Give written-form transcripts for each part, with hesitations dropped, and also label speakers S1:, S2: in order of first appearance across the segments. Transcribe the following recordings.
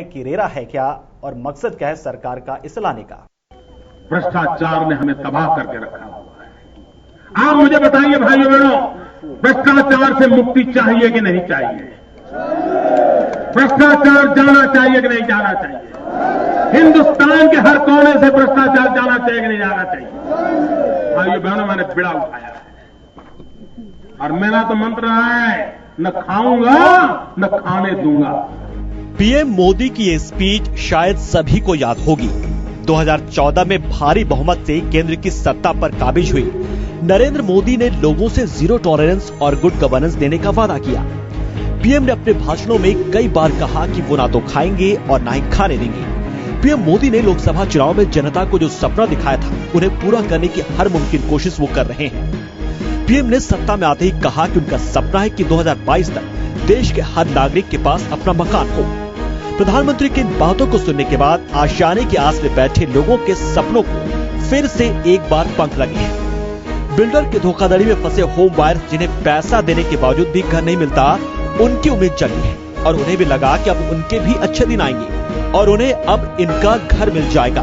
S1: कि रेरा है क्या और मकसद क्या है सरकार का इसे लाने का।
S2: भ्रष्टाचार ने हमें तबाह करके रखा हुआ है। आप मुझे बताइए भाइयों बहनों, भ्रष्टाचार से मुक्ति चाहिए कि नहीं चाहिए? भ्रष्टाचार जाना चाहिए कि नहीं जाना चाहिए? हिंदुस्तान के हर कोने से भ्रष्टाचार जाना चाहिए कि नहीं जाना चाहिए? भाइयों बहनों, मैंने बिड़ा उठाया है और मेरा तो मंत्र है, न खाऊंगा न खाने दूंगा।
S1: पीएम मोदी की ये स्पीच शायद सभी को याद होगी। 2014 में भारी बहुमत से केंद्र की सत्ता पर काबिज हुई नरेंद्र मोदी ने लोगों से जीरो टॉलरेंस और गुड गवर्नेंस देने का वादा किया। पीएम ने अपने भाषणों में कई बार कहा कि वो ना तो खाएंगे और ना ही खाने देंगे। पीएम मोदी ने लोकसभा चुनाव में जनता को जो सपना दिखाया था उन्हें पूरा करने की हर मुमकिन कोशिश वो कर रहे हैं। पीएम ने सत्ता में आते ही कहा कि उनका सपना है कि 2022 तक देश के हर नागरिक के पास अपना मकान हो। प्रधानमंत्री की इन बातों को सुनने के बाद आशियाने की आस में बैठे लोगों के सपनों को फिर से एक बार पंख लगे हैं। बिल्डर की धोखाधड़ी में फंसे होम बायर्स जिन्हें पैसा देने के बावजूद भी घर नहीं मिलता, उनकी उम्मीद जगी है और उन्हें भी लगा कि अब उनके भी अच्छे दिन आएंगे और उन्हें अब इनका घर मिल जाएगा।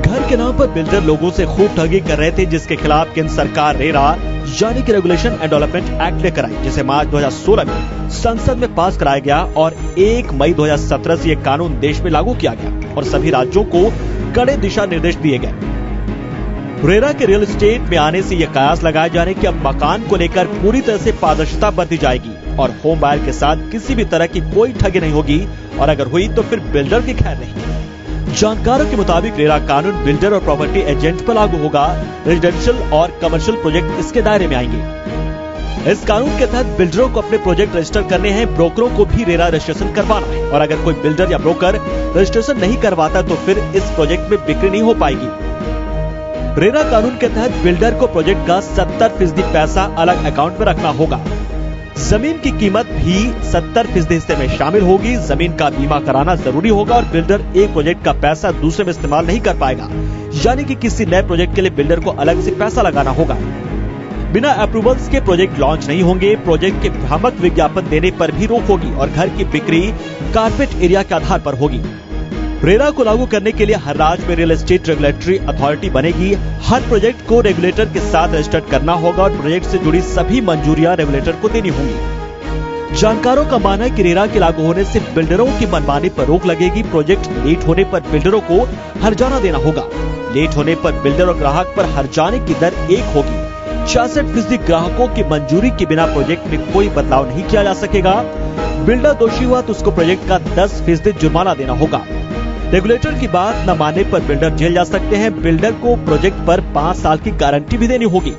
S1: घर के नाम पर बिल्डर लोगों से खूब ठगी कर रहे थे, जिसके खिलाफ केंद्र सरकार रेरा यानी कि रेगुलेशन एंड डेवलपमेंट एक्ट लेकर आई, जिसे मार्च 2016 में संसद में पास कराया गया और 1 मई 2017 से ये कानून देश में लागू किया गया और सभी राज्यों को कड़े दिशा निर्देश दिए गए। रेरा के रियल एस्टेट में आने से यह कयास लगाए जा रहे कि अब मकान को लेकर पूरी तरह से पारदर्शिता बरती जाएगी और होम बायर के साथ किसी भी तरह की कोई ठगी नहीं होगी और अगर हुई तो फिर बिल्डर की खैर नहीं। जानकारों के मुताबिक रेरा कानून बिल्डर और प्रॉपर्टी एजेंट पर लागू होगा। रेजिडेंशियल और कमर्शियल प्रोजेक्ट इसके दायरे में आएंगे। इस कानून के तहत बिल्डरों को अपने प्रोजेक्ट रजिस्टर करने हैं, ब्रोकरों को भी रेरा रजिस्ट्रेशन करवाना है और अगर कोई बिल्डर या ब्रोकर रजिस्ट्रेशन नहीं करवाता तो फिर इस प्रोजेक्ट में बिक्री नहीं हो पाएगी। रेरा कानून के तहत बिल्डर को प्रोजेक्ट का 70% पैसा अलग अकाउंट में रखना होगा। जमीन की कीमत भी 70% हिस्से में शामिल होगी। जमीन का बीमा कराना जरूरी होगा और बिल्डर एक प्रोजेक्ट का पैसा दूसरे में इस्तेमाल नहीं कर पाएगा, यानी कि किसी नए प्रोजेक्ट के लिए बिल्डर को अलग से पैसा लगाना होगा। बिना अप्रूवल्स के प्रोजेक्ट लॉन्च नहीं होंगे। प्रोजेक्ट के भ्रामक विज्ञापन देने पर भी रोक होगी और घर की बिक्री कारपेट एरिया के आधार पर होगी। रेरा को लागू करने के लिए हर राज्य में रियल एस्टेट रेगुलेटरी अथॉरिटी बनेगी। हर प्रोजेक्ट को रेगुलेटर के साथ रजिस्टर करना होगा और प्रोजेक्ट से जुड़ी सभी मंजूरियां रेगुलेटर को देनी होंगी। जानकारों का मानना है कि रेरा के लागू होने से बिल्डरों की मनमानी पर रोक लगेगी। प्रोजेक्ट लेट होने पर बिल्डरों को हर्जाना देना होगा। लेट होने पर बिल्डर और ग्राहक पर हर्जाने की दर एक होगी। 66% ग्राहकों की मंजूरी के बिना प्रोजेक्ट में कोई बदलाव नहीं किया जा सकेगा। बिल्डर दोषी हुआ तो उसको प्रोजेक्ट का 10% जुर्माना देना होगा। रेगुलेटर की बात न मानने पर बिल्डर जेल जा सकते हैं। बिल्डर को प्रोजेक्ट पर 5 साल की गारंटी भी देनी होगी।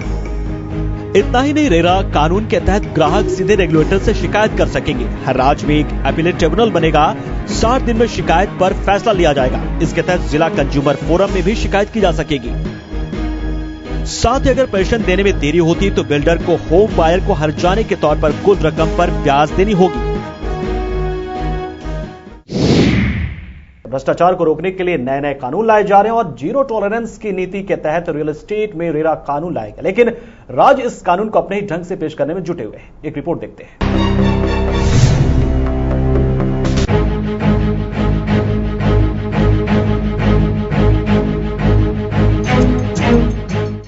S1: इतना ही नहीं, रेरा कानून के तहत ग्राहक सीधे रेगुलेटर से शिकायत कर सकेंगे। हर राज्य में एक अपीलेट ट्रिब्यूनल बनेगा। 60 दिन में शिकायत पर फैसला लिया जाएगा। इसके तहत जिला कंज्यूमर फोरम में भी शिकायत की जा सकेगी। साथ ही अगर पेंशन देने में देरी होती तो बिल्डर को होम बायर को हर्जाने के तौर पर कुल रकम पर ब्याज देनी होगी। भ्रष्टाचार को रोकने के लिए नए नए कानून लाए जा रहे हैं और जीरो टॉलरेंस की नीति के तहत रियल एस्टेट में रेरा कानून लाएगा, लेकिन राज्य इस कानून को अपने ही ढंग से पेश करने में जुटे हुए हैं। एक रिपोर्ट देखते हैं।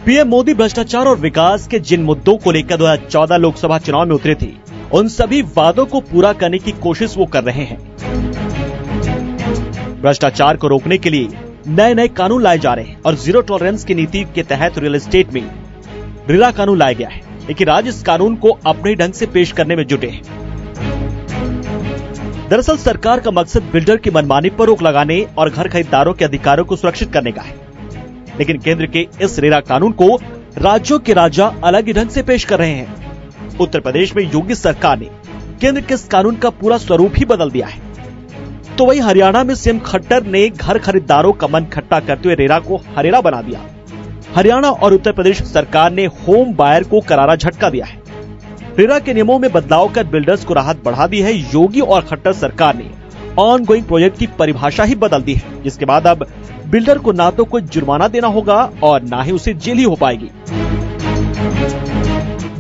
S1: पीएम मोदी भ्रष्टाचार और विकास के जिन मुद्दों को लेकर 2014 लोकसभा चुनाव में उतरे थे, उन सभी वादों को पूरा करने की कोशिश वो कर रहे हैं। भ्रष्टाचार को रोकने के लिए नए नए कानून लाए जा रहे हैं और जीरो टॉलरेंस की नीति के तहत रियल एस्टेट में रेरा कानून लाया गया है, लेकिन राज्य इस कानून को अपने ढंग से पेश करने में जुटे हैं। दरअसल सरकार का मकसद बिल्डर की मनमानी पर रोक लगाने और घर खरीदारों के अधिकारों को सुरक्षित करने का है, लेकिन केंद्र के इस रेरा कानून को राज्यों के राजा अलग ही ढंग से पेश कर रहे हैं। उत्तर प्रदेश में योगी सरकार ने केंद्र के इस कानून का पूरा स्वरूप ही बदल दिया है, तो वही हरियाणा में सीएम खट्टर ने घर खरीदारों का मन खट्टा करते हुए रेरा को हरेरा बना दिया। हरियाणा और उत्तर प्रदेश सरकार ने होम बायर को करारा झटका दिया है। रेरा के नियमों में बदलाव कर बिल्डर्स को राहत बढ़ा दी है। योगी और खट्टर सरकार ने ऑन गोइंग प्रोजेक्ट की परिभाषा ही बदल दी है, जिसके बाद अब बिल्डर को ना तो कोई जुर्माना देना होगा और ना ही उसे जेल ही हो पाएगी।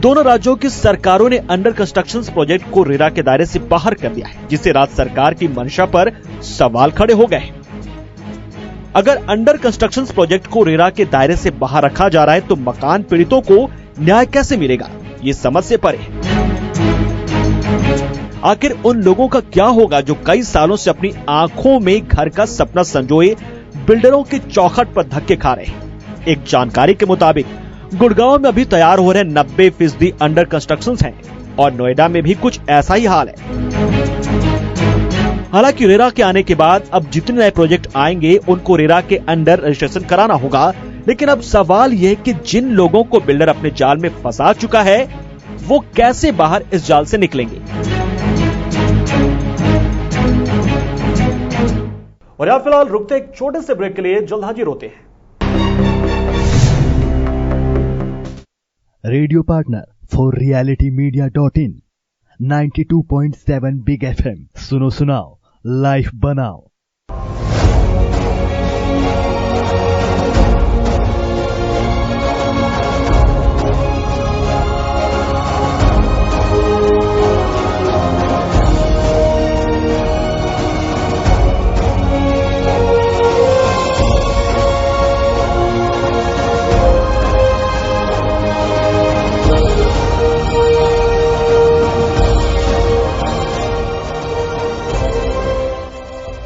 S1: दोनों राज्यों की सरकारों ने अंडर कंस्ट्रक्शन प्रोजेक्ट को रेरा के दायरे से बाहर कर दिया है, जिससे राज्य सरकार की मंशा पर सवाल खड़े हो गए। अगर अंडर कंस्ट्रक्शन प्रोजेक्ट को रेरा के दायरे से बाहर रखा जा रहा है तो मकान पीड़ितों को न्याय कैसे मिलेगा, ये समझ से परे है। आखिर उन लोगों का क्या होगा जो कई सालों से अपनी आंखों में घर का सपना संजोए बिल्डरों की चौखट पर धक्के खा रहे हैं। एक जानकारी के मुताबिक गुड़गांव में अभी तैयार हो रहे 90% अंडर कंस्ट्रक्शन हैं और नोएडा में भी कुछ ऐसा ही हाल है। हालांकि रेरा के आने के बाद अब जितने नए प्रोजेक्ट आएंगे उनको रेरा के अंडर रजिस्ट्रेशन कराना होगा, लेकिन अब सवाल यह कि जिन लोगों को बिल्डर अपने जाल में फंसा चुका है वो कैसे बाहर इस जाल से निकलेंगे। और यहां फिलहाल रुकते एक छोटे से ब्रेक के लिए, जल्द हाजिर होते हैं।
S3: Radio partner for realitymedia.in 92.7 big FM। सुनो सुनाओ, लाइफ बनाओ।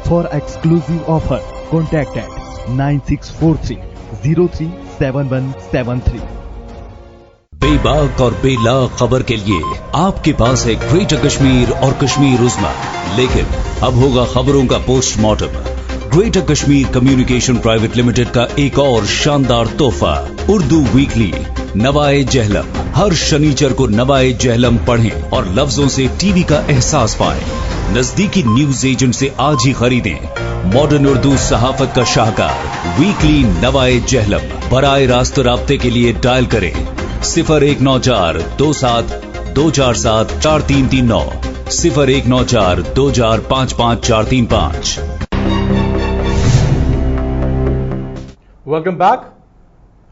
S3: For exclusive offer, contact at 9643037173।
S4: बेबाक और बेलाग खबर के लिए आपके पास है ग्रेटर कश्मीर और कश्मीर उज़्मा, लेकिन अब होगा खबरों का postmortem. Greater Kashmir communication private limited का एक और शानदार तोहफा, उर्दू वीकली नवाए जहलम। हर शनिचर को नवाए जहलम पढ़ें और लफ्जों से टीवी का एहसास पाएं। नजदीकी न्यूज एजेंट से आज ही खरीदें मॉडर्न उर्दू सहाफत का शाहकार वीकली नवाए जहलम। बराए रास्त राब्ते के लिए डायल करें 0194-27-247-4339 0194-2055-435।
S5: Welcome back.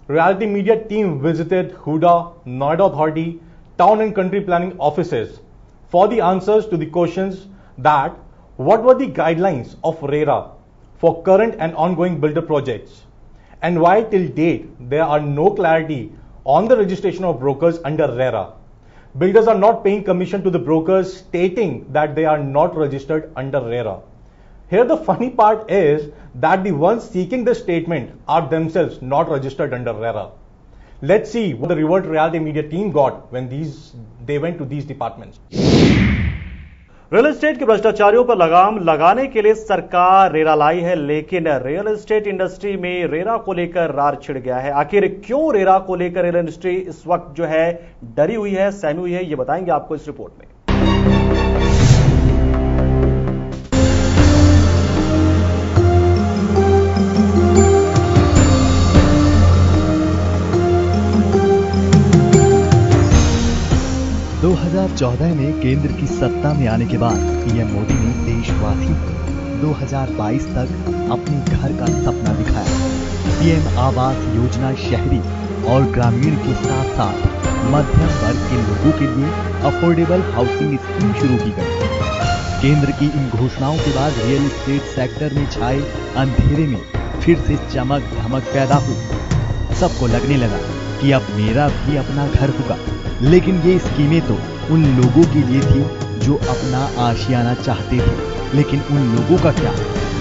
S5: Reality Media team visited Huda, Noida Authority, Town and Country Planning offices for the answers to the questions that what were the guidelines of RERA for current and ongoing builder projects, and why till date there are no clarity on the registration of brokers under RERA. Builders are not paying commission to the brokers, stating that they are not registered under RERA. Here the funny part is that the ones seeking this statement are themselves not registered under RERA. Let's see what the Revert Reality Media team got when they went to these departments.
S1: Real estate के भ्रष्टाचारियों पर लगाम लगाने के लिए सरकार RERA लाई है, लेकिन real estate industry में रेरा को लेकर रार छिड़ गया है। आखिर क्यों रेरा को लेकर रियल इंडस्ट्री इस वक्त जो है डरी हुई है, सहमी हुई है, ये बताएंगे आपको इस रिपोर्ट में।
S3: 2014 में केंद्र की सत्ता में आने के बाद पीएम मोदी ने देशवासियों को 2022 तक अपने घर का सपना दिखाया। पीएम आवास योजना शहरी और ग्रामीण के साथ साथ मध्यम वर्ग के लोगों के लिए अफोर्डेबल हाउसिंग स्कीम शुरू की गई। केंद्र की इन घोषणाओं के बाद रियल एस्टेट सेक्टर में छाए अंधेरे में फिर से चमक धमक पैदा हुई। सबको लगने लगा कि अब मेरा भी अपना घर होगा, लेकिन ये स्कीमें तो उन लोगों के लिए थी जो अपना आशियाना चाहते थे, लेकिन उन लोगों का क्या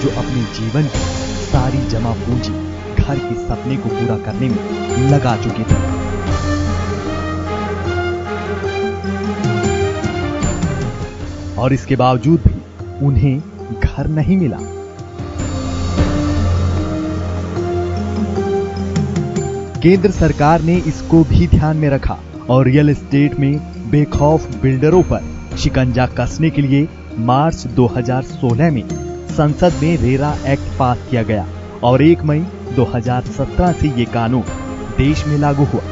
S3: जो अपने जीवन की सारी जमा पूंजी घर के सपने को पूरा करने में लगा चुके थे। और इसके बावजूद भी उन्हें घर नहीं मिला। केंद्र सरकार ने इसको भी ध्यान में रखा और रियल एस्टेट में बेखौफ बिल्डरों पर शिकंजा कसने के लिए मार्च 2016 में संसद में रेरा एक्ट पास किया गया और 1 मई 2017 से ये कानून देश में लागू हुआ।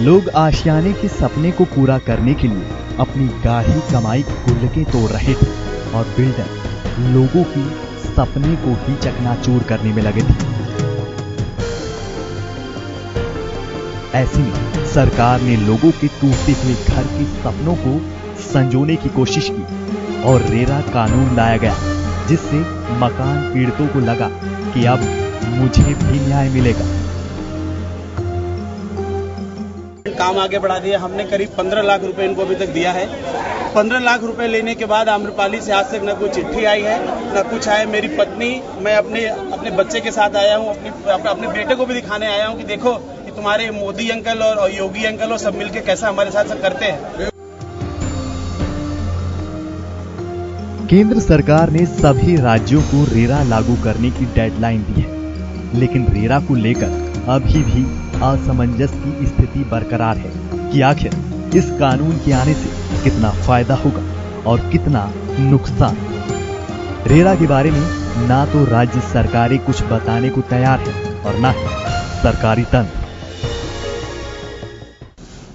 S3: लोग आशियाने के सपने को पूरा करने के लिए अपनी गाढ़ी कमाई की गुल्लकें तोड़ रहे थे और बिल्डर लोगों की सपने को ही चकनाचूर करने में लगे थे। ऐसे में सरकार ने लोगों के टूटते हुए घर के सपनों को संजोने की कोशिश की और रेरा कानून लाया गया, जिससे मकान पीड़ितों को लगा कि अब मुझे भी न्याय मिलेगा।
S6: काम आगे बढ़ा दिया। हमने करीब 15 लाख रुपए इनको अभी तक दिया है। 15 लाख रुपए लेने के बाद आम्रपाली से आज तक न कोई चिट्ठी आई है न कुछ आया। मेरी पत्नी, मैं अपने बच्चे के साथ आया हूँ, अपने बेटे को भी दिखाने आया हूँ कि देखो कि तुम्हारे मोदी अंकल और योगी अंकल और सब मिलके कैसा हमारे साथ सब करते हैं।
S3: केंद्र सरकार ने सभी राज्यों को रेरा लागू करने की डेडलाइन दी है, लेकिन रेरा को लेकर अभी भी असमंजस की स्थिति बरकरार है कि आखिर इस कानून के आने से कितना फायदा होगा और कितना नुकसान। रेरा के बारे में ना तो राज्य सरकारें कुछ बताने को तैयार है और ना ही सरकारी तंत्र।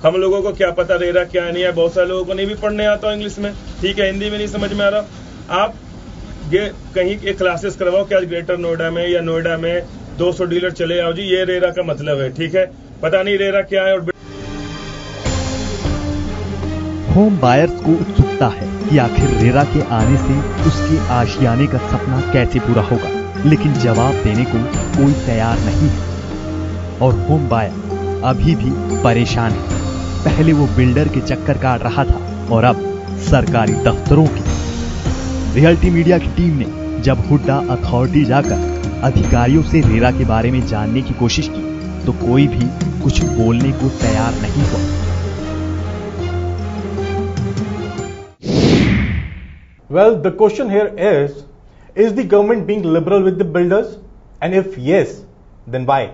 S7: हम लोगों को क्या पता रेरा क्या नहीं है। बहुत सारे लोगों को नहीं भी पढ़ने आता इंग्लिश में, ठीक है, हिंदी में नहीं समझ में आ रहा। आप ये कहीं एक क्लासेस करवाओ कि आज ग्रेटर नोएडा में या नोएडा में 200 डीलर चले आओ जी, ये रेरा का मतलब है, ठीक है। पता नहीं रेरा क्या है। और
S3: होम बायर्स को उत्सुकता है कि आखिर रेरा के आने से उसके आशियाने का सपना कैसे पूरा होगा, लेकिन जवाब देने को कोई तैयार नहीं है और होम बायर अभी भी परेशान है। पहले वो बिल्डर के चक्कर काट रहा था और अब सरकारी दफ्तरों की। रियलिटी मीडिया की टीम ने जब हुड्डा अथॉरिटी जाकर अधिकारियों से रेरा के बारे में जानने की कोशिश की तो कोई भी कुछ बोलने को तैयार नहीं हुआ।
S5: Well, the question here is the government being liberal with the builders? And if yes, then why?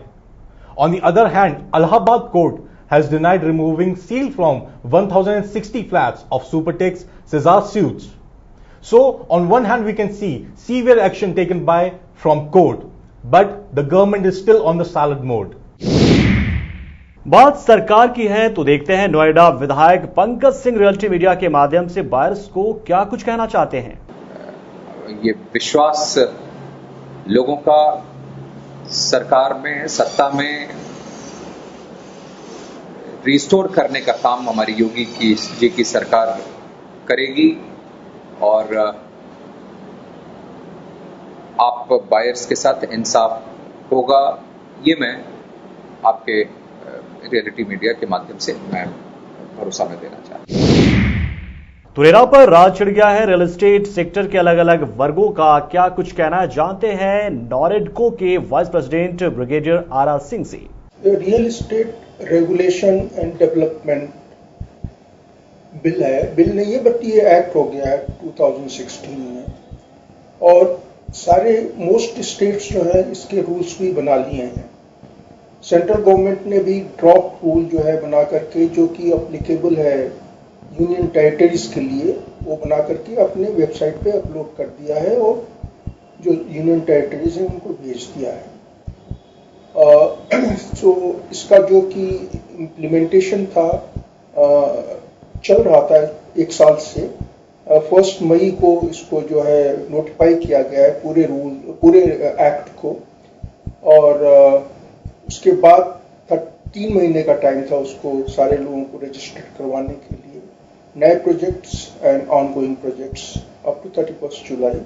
S5: On the other hand, Allahabad court has denied removing seal from 1060 flats of Supertech's Cesar suits. So, on one hand, we can see severe action taken from court, but the government is still on the salad mode.
S1: बात सरकार की है तो देखते हैं नोएडा विधायक Pankaj Singh reality media के माध्यम से बायर्स को क्या कुछ कहना चाहते हैं।
S8: ये विश्वास लोगों का सरकार में, सत्ता में रिस्टोर करने का काम हमारी योगी जी की सरकार करेगी और आप बायर्स के साथ इंसाफ होगा, ये मैं आपके रियलिटी मीडिया के माध्यम से मैं भरोसा में देना चाहता हूं।
S1: तो रेरा पर राज छिड़ गया है। रियल एस्टेट सेक्टर के अलग अलग वर्गों का क्या कुछ कहना है, जानते हैं नॉरेडको के vice president brigadier R Singh से।
S9: Real estate regulation and development bill है, बिल नहीं है बट ये एक्ट हो गया है 2016 में और सारे मोस्ट स्टेट्स जो है इसके रूल्स भी बना लिए हैं। सेंट्रल गवर्नमेंट ने भी ड्रॉप रूल जो है बना करके, जो कि अप्लीकेबल है यूनियन टेरिटरीज के लिए, वो बना करके अपने वेबसाइट पे अपलोड कर दिया है और जो यूनियन टेरिटरीज हैं उनको भेज दिया है। तो इसका जो कि इम्प्लीमेंटेशन था चल रहा था 1 साल से। 1 मई को इसको जो है नोटिफाई किया गया है पूरे एक्ट को और उसके बाद 3 महीने का टाइम था उसको सारे लोगों को रजिस्टर्ड करवाने के लिए, नए projects and ongoing projects up to 31 जुलाई।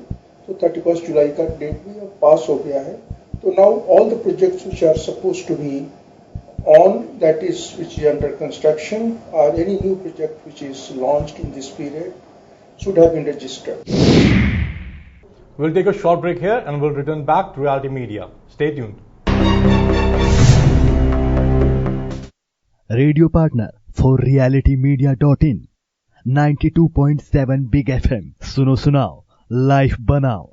S9: तो 31 जुलाई का डेट भी अब पास हो गया है। तो now all the projects which are supposed to be on that is which is under construction और any new project which is launched in this period should have been registered.
S5: We'll take a short break here and we'll return back to Reality Media. Stay tuned.
S3: Radio partner for realitymedia.in 92.7 big FM। सुनो सुनाओ, life बनाओ।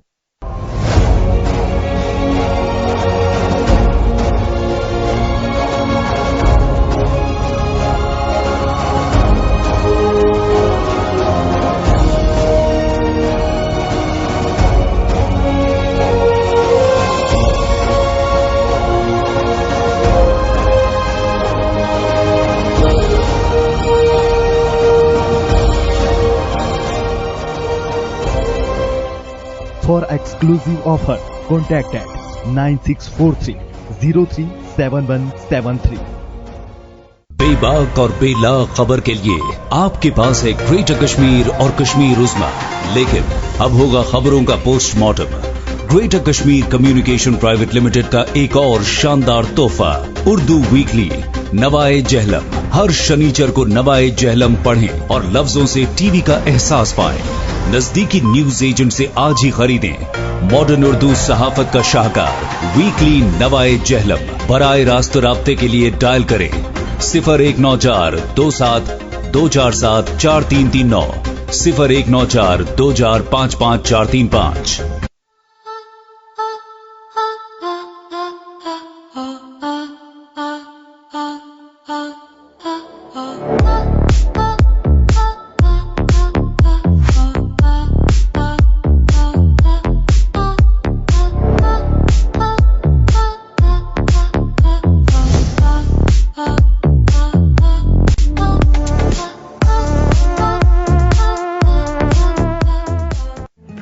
S3: For exclusive offer, contact at 9643 037173.
S4: बेबाक और बेलाग खबर के लिए आपके पास है ग्रेटर कश्मीर और कश्मीर उज़्मा, लेकिन अब होगा खबरों का postmortem. Greater Kashmir communication private limited का एक और शानदार तोहफा, उर्दू वीकली नवाए जहलम। हर शनिचर को नवाए जहलम पढ़ें और लफ्जों से टीवी का एहसास पाएं। नजदीकी न्यूज एजेंट से आज ही खरीदें मॉडर्न उर्दू सहाफत का शाहकार वीकली नवाए जहलम। बराए रास्त राब्ते के लिए डायल करें 0194 27 247 4339 0194 2055 435।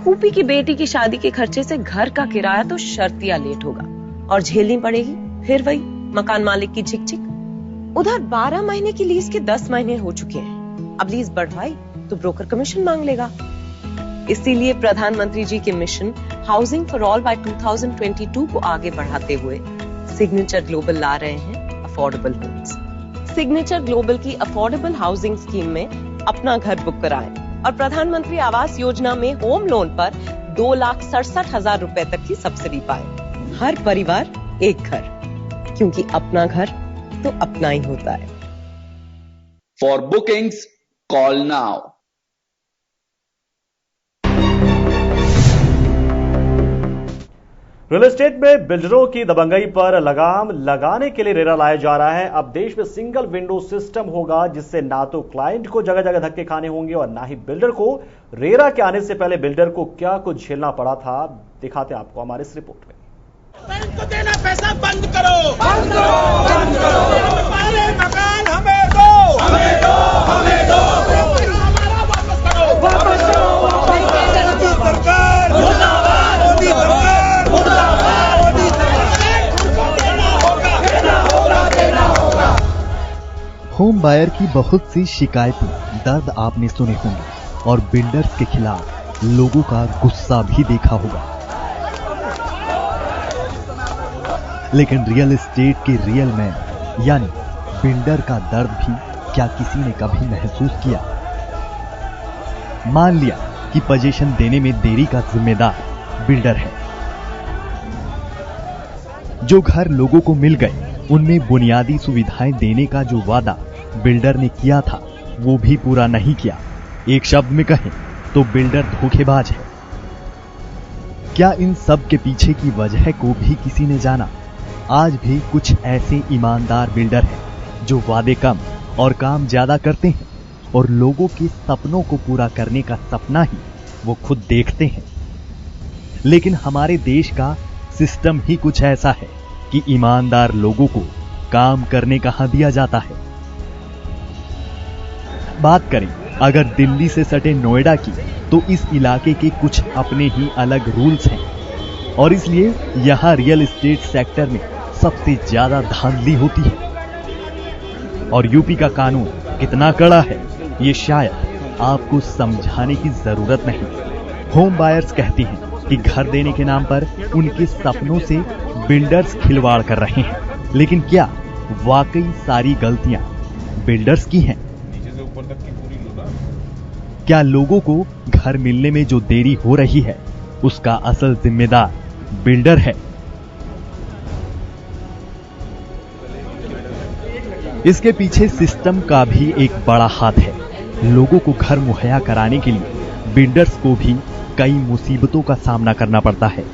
S10: फूफी की बेटी की शादी के खर्चे से घर का किराया तो शर्तिया लेट होगा और झेलनी पड़ेगी फिर वही मकान मालिक की झिक-झिक। उधर 12 महीने की लीज के 10 महीने हो चुके हैं। अब लीज बढ़वाई तो ब्रोकर कमीशन मांग लेगा। इसीलिए प्रधानमंत्री जी के mission housing for all by 2022 को आगे बढ़ाते हुए सिग्नेचर ग्लोबल ला रहे हैं अफोर्डेबल होम्स। सिग्नेचर ग्लोबल की अफोर्डेबल हाउसिंग स्कीम में अपना घर बुक कराएं और प्रधानमंत्री आवास योजना में होम लोन पर 2,67,000 रुपए तक की सब्सिडी पाएं। हर परिवार एक घर, क्योंकि अपना घर तो अपना ही होता है।
S11: For bookings call now.
S1: Real estate में बिल्डरों की दबंगई पर लगाम लगाने के लिए रेरा लाया जा रहा है। अब देश में सिंगल विंडो सिस्टम होगा, जिससे ना तो क्लाइंट को जगह जगह धक्के खाने होंगे और ना ही बिल्डर को। रेरा के आने से पहले बिल्डर को क्या कुछ झेलना पड़ा था, दिखाते हैं आपको हमारे इस रिपोर्ट में।
S12: बैंक को देना पैसा बंद करो, बंद करो, बंद करो। हमारे मकान हमें दो, हमें दो, हमें दो। हमारा वापस करो, वापस करो, वापस करो। मोदी सरकार मुर्दाबाद, मोदी सरकार मुर्दाबाद, मोदी सरकार देना होगा, देना होगा, देना होगा।
S3: होम बायर की बहुत सी शिकायतें, दर्द आपने सुने होंगे और बिल्डर्स के खिलाफ लोगों का गुस्सा भी देखा होगा। लेकिन रियल एस्टेट के रियल मैन यानी बिल्डर का दर्द भी क्या किसी ने कभी महसूस किया? मान लिया कि पोजीशन देने में देरी का जिम्मेदार बिल्डर है। जो घर लोगों को मिल गए, उनमें बुनियादी सुविधाएं देने का जो वादा बिल्डर ने किया था, वो भी पूरा नहीं किया। एक शब्द में कहें तो बिल्डर धोखेबाज है। क्या इन सब के पीछे की वजह को भी किसी ने जाना? आज भी कुछ ऐसे ईमानदार बिल्डर हैं जो वादे कम और काम ज्यादा करते हैं और लोगों के सपनों को पूरा करने का सपना ही वो खुद देखते हैं। लेकिन हमारे देश का सिस्टम ही कुछ ऐसा है कि ईमानदार लोगों को काम करने कहां दिया जाता है। बात करें अगर दिल्ली से सटे नोएडा की, तो इस इलाके के कुछ अपने ही अलग रूल्स हैं और इसलिए यहां रियल एस्टेट सेक्टर में सबसे ज्यादा धांधली होती है। और यूपी का कानून कितना कड़ा है, ये शायद आपको समझाने की जरूरत नहीं। होम बायर्स कहते हैं कि घर देने के नाम पर उनके सपनों से बिल्डर्स खिलवाड़ कर रहे हैं। लेकिन क्या वाकई सारी गलतियां बिल्डर्स की हैं? क्या लोगों को घर मिलने में जो देरी हो रही है, उसका असल जिम्मेदार बिल्डर है? इसके पीछे सिस्टम का भी एक बड़ा हाथ है। लोगों को घर मुहैया कराने के लिए बिल्डर्स को भी कई मुसीबतों का सामना करना पड़ता है।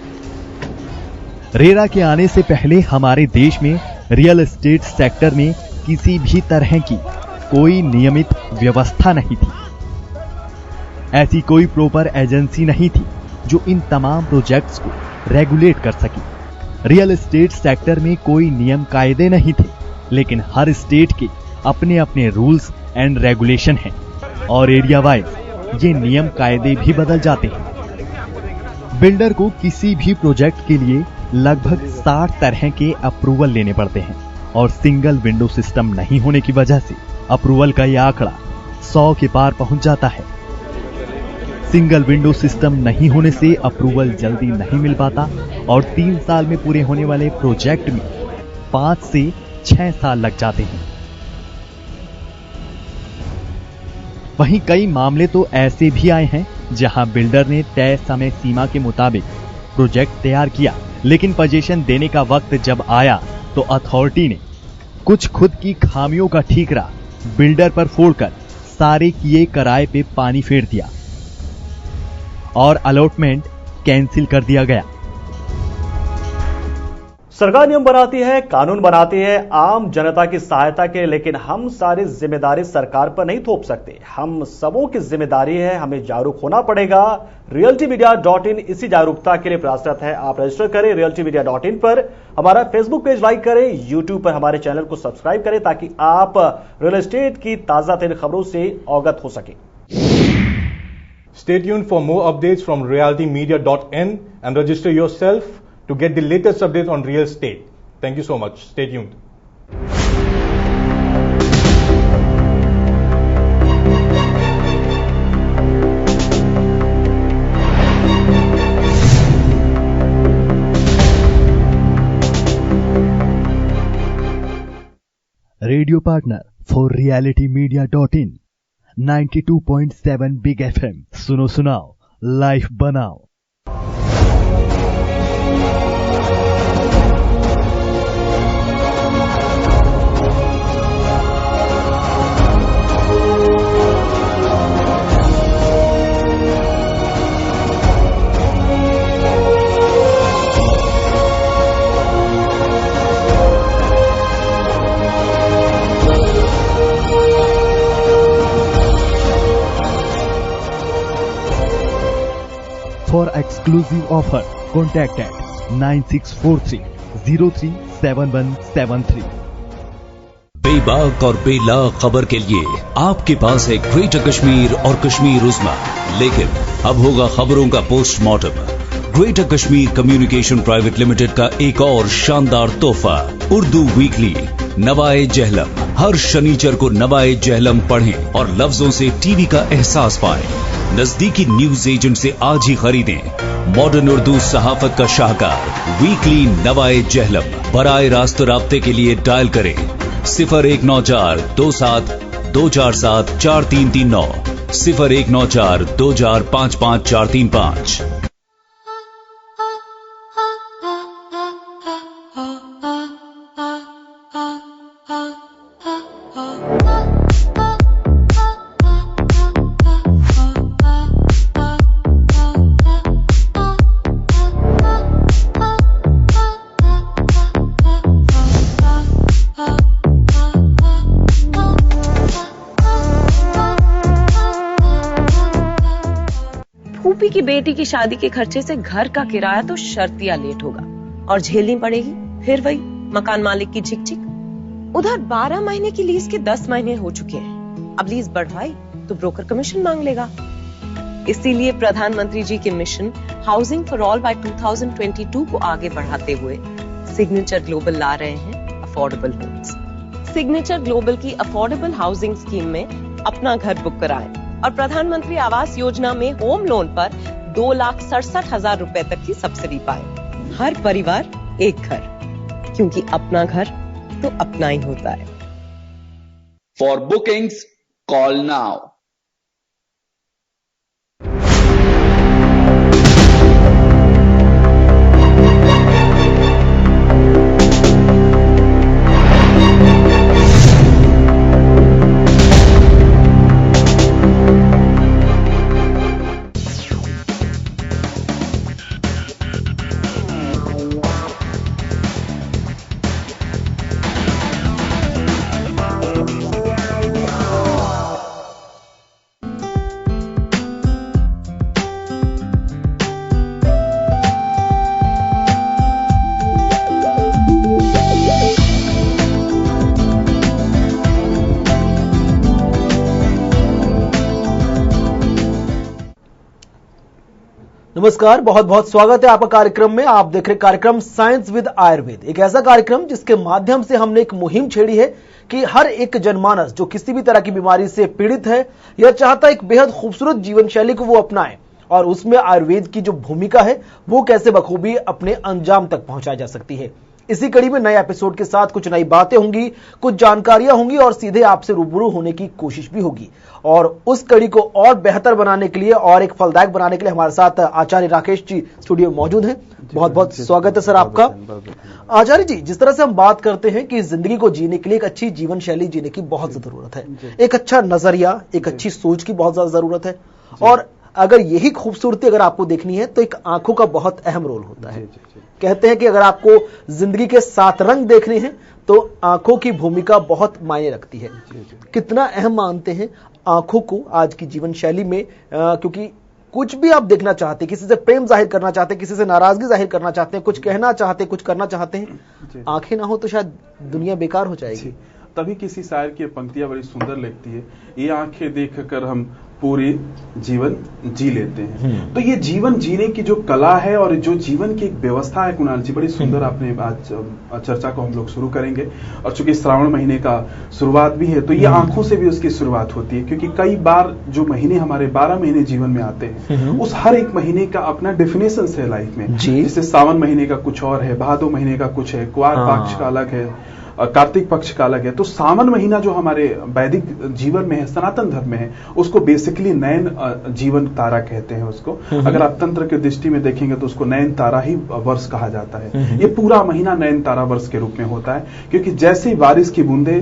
S3: रेरा के आने से पहले हमारे देश में रियल एस्टेट सेक्टर में किसी भी तरह की कोई नियमित व्यवस्था नहीं थी। ऐसी कोई प्रॉपर एजेंसी नहीं थी जो इन तमाम प्रोजेक्ट्स को रेगुलेट कर सकी। रियल एस्टेट सेक्टर में कोई नियम कायदे नहीं थे, लेकिन हर स्टेट के अपने अपने रूल्स एंड रेगुलेशन हैं और एरिया वाइज ये नियम कायदे भी बदल जाते हैं। बिल्डर को किसी भी प्रोजेक्ट के लिए लगभग 60 तरह के अप्रूवल लेने पड़ते हैं और सिंगल विंडो सिस्टम नहीं होने की वजह से अप्रूवल का यह आंकड़ा 100 के पार पहुंच जाता है। सिंगल विंडो सिस्टम नहीं होने से अप्रूवल जल्दी नहीं मिल पाता और 3 साल में पूरे होने वाले प्रोजेक्ट में 5 से 6 साल लग जाते हैं। वहीं कई मामले तो ऐसे भी आए हैं जहां बिल्डर ने तय समय सीमा के मुताबिक प्रोजेक्ट तैयार किया, लेकिन पोजीशन देने का वक्त जब आया तो अथॉरिटी ने कुछ खुद की खामियों का ठीकरा बिल्डर पर फोड़कर सारे किए कराए पे पानी फेर दिया और अलॉटमेंट कैंसिल कर दिया गया।
S1: सरकार नियम बनाती है, कानून बनाती है आम जनता की सहायता के, लेकिन हम सारी जिम्मेदारी सरकार पर नहीं थोप सकते। हम सबों की जिम्मेदारी है, हमें जागरूक होना पड़ेगा। realtymedia.in इसी जागरूकता के लिए प्रयासरत है। आप रजिस्टर करें realtymedia.in पर, हमारा फेसबुक पेज लाइक करें, यूट्यूब पर हमारे चैनल को सब्सक्राइब करें ताकि आप रियल एस्टेट की ताजा तरीन खबरों से अवगत हो सके।
S5: Stay tuned for more updates from realtymedia.in and register yourself to get the latest updates on real estate. Thank you so much. Stay tuned.
S3: Radio partner for realitymedia.in 92.7 big FM। सुनो सुनाओ, लाइफ बनाओ। For exclusive offer, contact at 9643037173।
S4: बेबाक और बेलाग खबर के लिए आपके पास है ग्रेटर कश्मीर और कश्मीर उज़्मा, लेकिन अब होगा खबरों का postmortem. Greater Kashmir communication private limited का एक और शानदार तोहफा, उर्दू वीकली नवाए जहलम। हर शनिचर को नवाए जहलम पढ़ें और लफ्जों से टीवी का एहसास पाएं। नजदीकी न्यूज एजेंट से आज ही खरीदें मॉडर्न उर्दू सहाफत का शाहकार वीकली नवाए जहलम। बराए रास्त राब्ते के लिए डायल करें 019427247439 019424554435।
S10: फूफी की बेटी की शादी के खर्चे से घर का किराया तो शर्तिया लेट होगा और झेलनी पड़ेगी फिर वही मकान मालिक की झिकझिक। उधर 12 महीने की लीज के 10 महीने हो चुके हैं। अब लीज बढ़वाई तो ब्रोकर कमीशन मांग लेगा। इसीलिए प्रधानमंत्री जी के mission housing for all by 2022 को आगे बढ़ाते हुए सिग्नेचर ग्लोबल ला रहे हैं अफोर्डेबल होम्स। सिग्नेचर ग्लोबल की अफोर्डेबल हाउसिंग स्कीम में अपना घर बुक कराएं और प्रधानमंत्री आवास योजना में होम लोन पर 2,67,000 रुपए तक की सब्सिडी पाएं। हर परिवार एक घर, क्योंकि अपना घर तो अपना ही होता है।
S11: For bookings, call now.
S13: नमस्कार, बहुत बहुत स्वागत है आपका कार्यक्रम में। आप देख रहे कार्यक्रम साइंस विद आयुर्वेद, एक ऐसा कार्यक्रम जिसके माध्यम से हमने एक मुहिम छेड़ी है कि हर एक जनमानस जो किसी भी तरह की बीमारी से पीड़ित है या चाहता है एक बेहद खूबसूरत जीवन शैली को वो अपनाए, और उसमें आयुर्वेद की जो भूमिका है वो कैसे बखूबी अपने अंजाम तक पहुंचाई जा सकती है। इसी कड़ी में नए एपिसोड के साथ कुछ नई बातें होंगी, कुछ जानकारियां होंगी और सीधे आपसे रूबरू होने की कोशिश भी होगी। और उस कड़ी को और बेहतर बनाने के लिए और एक फलदायक बनाने के लिए हमारे साथ आचार्य राकेश जी स्टूडियो में मौजूद हैं। बहुत बहुत स्वागत है सर आपका। आचार्य जी, जिस तरह से हम बात करते हैं कि जिंदगी को जीने के लिए एक अच्छी जीवन शैली जीने की बहुत जरूरत है, एक अच्छा नजरिया, एक अच्छी सोच की बहुत ज्यादा जरूरत है, और अगर यही खूबसूरती अगर आपको देखनी है तो एक आंखों का बहुत अहम रोल होता है। कहते हैं कि अगर आपको जिंदगी के 7 रंग देखने हैं तो आंखों की भूमिका बहुत मायने रखती है। कितना अहम मानते हैं आंखों को आज की जीवन शैली में, क्योंकि कुछ भी आप देखना चाहते हैं, किसी से प्रेम जाहिर करना चाहते हैं, किसी से नाराजगी जाहिर करना चाहते हैं, कुछ कहना चाहते हैं, कुछ करना चाहते हैं, आंखें ना हो तो शायद दुनिया बेकार हो जाएगी।
S14: तभी किसी शायर की पंक्तियां बड़ी सुंदर लगती है, ये आंखें देखकर हम पूरे जीवन जी लेते हैं। तो ये जीवन जीने की जो कला है और जो जीवन की एक व्यवस्था है कुणाल जी, बड़ी सुंदर आपने आज चर्चा को हम लोग शुरू करेंगे। और चूंकि श्रावण महीने का शुरुआत भी है तो ये आंखों से भी उसकी शुरुआत होती है, क्योंकि कई बार जो महीने हमारे 12 महीने जीवन में आते हैं उस हर एक महीने का अपना डेफिनेशन है लाइफ में। जैसे सावन महीने का कुछ और है, भादो महीने का कुछ है, कुआर पक्ष का अलग है, कार्तिक पक्ष का अलग है। तो सावन महीना जो हमारे वैदिक जीवन में है, सनातन धर्म में है, उसको बेसिकली नयन जीवन तारा कहते हैं उसको। अगर आप तंत्र के दृष्टि में देखेंगे तो उसको नयन तारा ही वर्ष कहा जाता है। ये पूरा महीना नयन तारा वर्ष के रूप में होता है, क्योंकि जैसे ही बारिश की बूंदे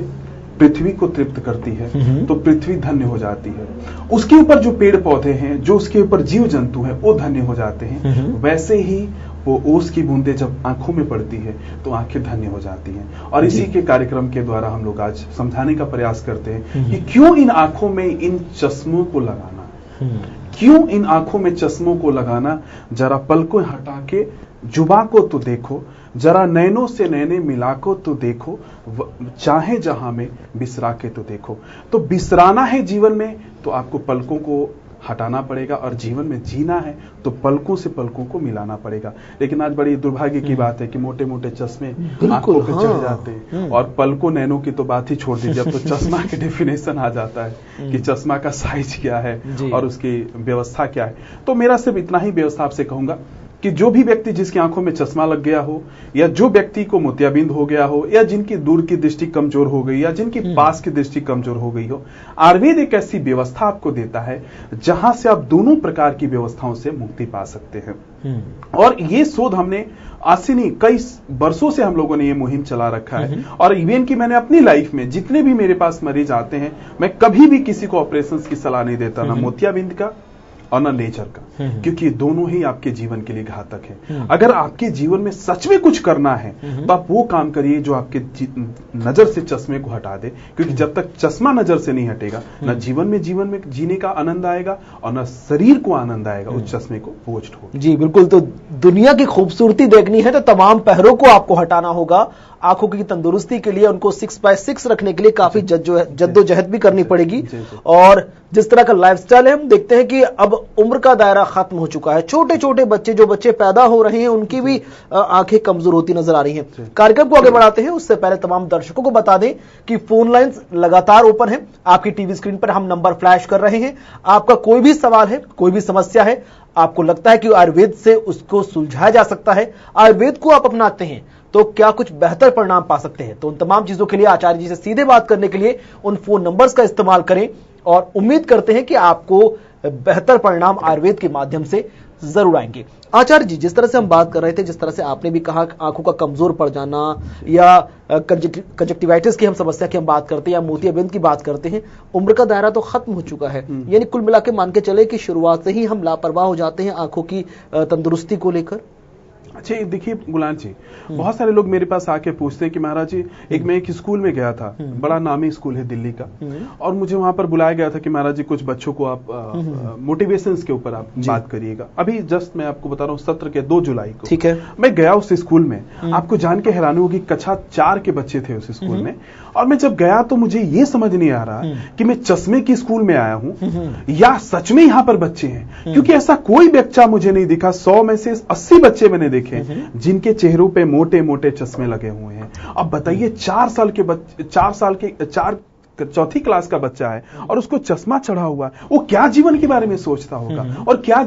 S14: पृथ्वी को तृप्त करती है तो पृथ्वी धन्य हो जाती है। उसके ऊपर जो पेड़ पौधे हैं, जो उसके ऊपर जीव जंतु हैं, वो धन्य हो जाते हैं। वैसे ही वो ओस की बूंदे जब आंखों में पड़ती है तो आंखें धन्य हो जाती हैं। और इसी के कार्यक्रम के द्वारा हम लोग आज समझाने का प्रयास करते हैं कि क्यों इन आंखों में इन चश्मों को लगाना, क्यों इन आंखों में चश्मों को लगाना। जरा पलकों हटा के जुबां को तो देखो, जरा नैनों से नैने मिला को तो देखो, चाहे जहां में बिसरा के तो देखो। तो बिसराना है जीवन में तो आपको पलकों को हटाना पड़ेगा, और जीवन में जीना है तो पलकों से पलकों को मिलाना पड़ेगा। लेकिन आज बड़ी दुर्भाग्य की बात है कि मोटे मोटे चश्मे आंखों पे चढ़ जाते हैं, और पलकों नैनों की तो बात ही छोड़ दीजिए। अब तो चश्मा के डेफिनेशन आ जाता है कि चश्मा का साइज क्या है और उसकी व्यवस्था क्या है। तो मेरा सिर्फ इतना ही व्यवस्था आपसे कहूंगा कि जो भी व्यक्ति जिसकी आंखों में चश्मा लग गया हो, या जो व्यक्ति को मोतियाबिंद हो गया हो, या जिनकी दूर की दृष्टि कमजोर हो गई, या जिनकी पास की दृष्टि कमजोर हो गई हो, आयुर्वेद एक ऐसी व्यवस्था आपको देता है जहां से आप दोनों प्रकार की व्यवस्थाओं से मुक्ति पा सकते हैं। और ये शोध हमने आज से नहीं, कई वर्षों से हम लोगों ने ये मुहिम चला रखा है। और इवन की मैंने अपनी लाइफ में जितने भी मेरे पास मरीज आते हैं, मैं कभी भी किसी को ऑपरेशन की सलाह नहीं देता, ना मोतियाबिंद का और ना लेजर का, क्योंकि ये दोनों ही आपके जीवन के लिए घातक है। अगर आपके जीवन में सच में कुछ करना है तो आप वो काम करिए जो आपके नजर से चश्मे को हटा दे, क्योंकि जब तक चश्मा नजर से नहीं हटेगा, ना जीवन में जीने का आनंद आएगा और ना शरीर को आनंद आएगा उस चश्मे को पोस्ट हो।
S13: जी बिल्कुल। तो दुनिया की खूबसूरती देखनी है तो तमाम पहरों को आपको हटाना होगा। आंखों की तंदुरुस्ती के लिए उनको 6x6 रखने के लिए काफी जद्दोजहद भी करनी पड़ेगी। और जिस तरह का लाइफस्टाइल है, हम देखते हैं कि अब उम्र का दायरा खत्म हो चुका है। छोटे छोटे बच्चे, जो बच्चे पैदा हो रहे हैं, उनकी भी आंखें कमजोर होती नजर आ रही हैं। कार्यक्रम को आगे बढ़ाते हैं उससे पहले तमाम दर्शकों को बता दें कि फोन लाइंस लगातार ओपन है। आपकी टीवी स्क्रीन पर हम नंबर फ्लैश कर रहे हैं। आपका कोई भी सवाल है, कोई भी समस्या है, आपको लगता है कि आयुर्वेद से उसको सुलझाया जा सकता है, आयुर्वेद को आप अपनाते हैं तो क्या कुछ बेहतर परिणाम पा सकते हैं, तो उन तमाम चीजों के लिए आचार्य जी से सीधे बात करने के लिए उन फोन नंबर्स का इस्तेमाल करें। और उम्मीद करते हैं कि आपको बेहतर परिणाम आयुर्वेद के माध्यम से जरूर आएंगे। आचार्य जी, जिस तरह से हम बात कर रहे थे, जिस तरह से आपने भी कहा आंखों का कमजोर पड़ जाना या कंजक्टिवाइटिस की हम समस्या की हम बात करते हैं, या मोतियाबिंद की बात करते हैं, उम्र का दायरा तो खत्म हो चुका है। यानी कुल मिला के मान के चले कि शुरुआत से ही हम लापरवाह हो जाते हैं आंखों की तंदुरुस्ती को लेकर।
S14: अच्छा देखिए गुलाम जी, बहुत सारे लोग मेरे पास आके पूछते हैं कि महाराज जी, मैं एक स्कूल में गया था, बड़ा नामी स्कूल है दिल्ली का, और मुझे वहां पर बुलाया गया था कि महाराज जी कुछ बच्चों को आप मोटिवेशंस के ऊपर आप बात करिएगा। अभी जस्ट मैं आपको बता रहा हूँ, सत्र के 2 जुलाई को, ठीक है, मैं गया उस स्कूल में। आपको जान के हैरानी होगी, कक्षा 4 के बच्चे थे उस स्कूल में, और मैं जब गया तो मुझे ये समझ नहीं आ रहा कि मैं चश्मे की स्कूल में आया हूं या सच में यहां पर बच्चे हैं, क्योंकि ऐसा कोई बच्चा मुझे नहीं दिखा। 100 में से 80 बच्चे मैंने देखे जिनके चेहरों पे मोटे मोटे चश्मे लगे हुए हैं। अब बताइए 4 साल के 4th क्लास का बच्चा है और उसको चश्मा चढ़ा हुआ है, वो क्या जीवन के बारे में सोचता होगा और क्या